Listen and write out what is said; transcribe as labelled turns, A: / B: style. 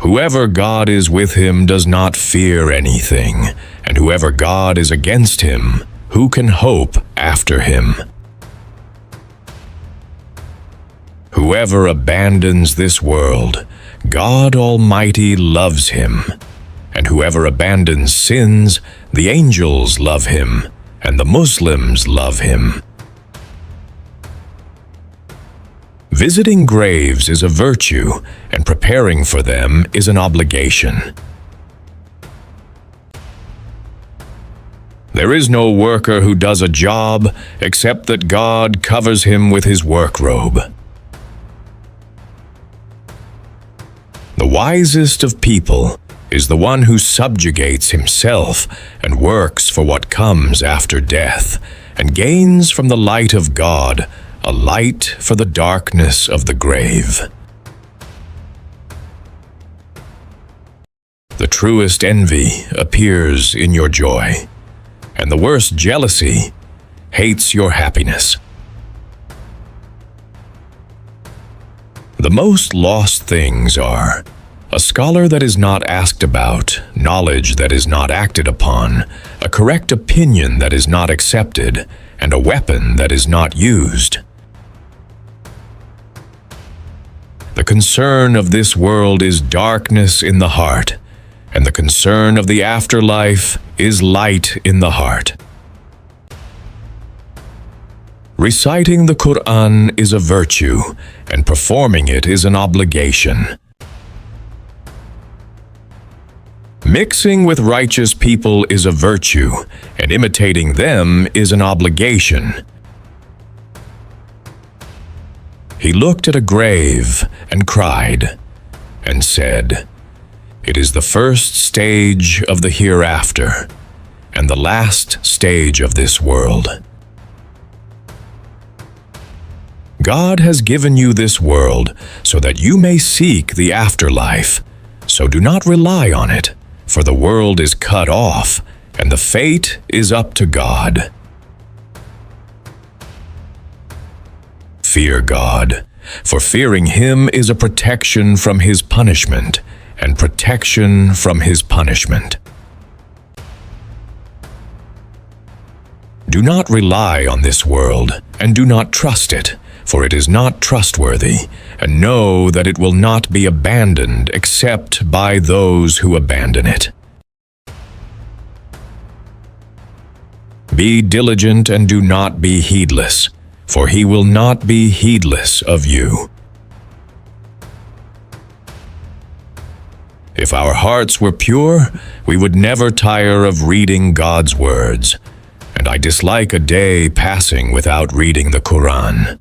A: Whoever God is with him does not fear anything, and whoever God is against him, who can hope after him? Whoever abandons this world, God Almighty loves him. And whoever abandons sins, the angels love him, and the Muslims love him. Visiting graves is a virtue, and preparing for them is an obligation. There is no worker who does a job except that God covers him with his work robe. The wisest of people is the one who subjugates himself and works for what comes after death, and gains from the light of God a light for the darkness of the grave. The truest envy appears in your joy, and the worst jealousy hates your happiness. The most lost things are a scholar that is not asked about, knowledge that is not acted upon, a correct opinion that is not accepted, and a weapon that is not used. The concern of this world is darkness in the heart, and the concern of the afterlife is light in the heart. Reciting the Quran is a virtue, and performing it is an obligation. Mixing with righteous people is a virtue, and imitating them is an obligation. He looked at a grave and cried, and said, "It is the first stage of the hereafter, and the last stage of this world." God has given you this world so that you may seek the afterlife, so do not rely on it, for the world is cut off, and the fate is up to God. Fear God, for fearing Him is a protection from His punishment, and protection from His punishment. Do not rely on this world, and do not trust it, for it is not trustworthy, and know that it will not be abandoned except by those who abandon it. Be diligent and do not be heedless, for He will not be heedless of you. If our hearts were pure, we would never tire of reading God's words, and I dislike a day passing without reading the Quran.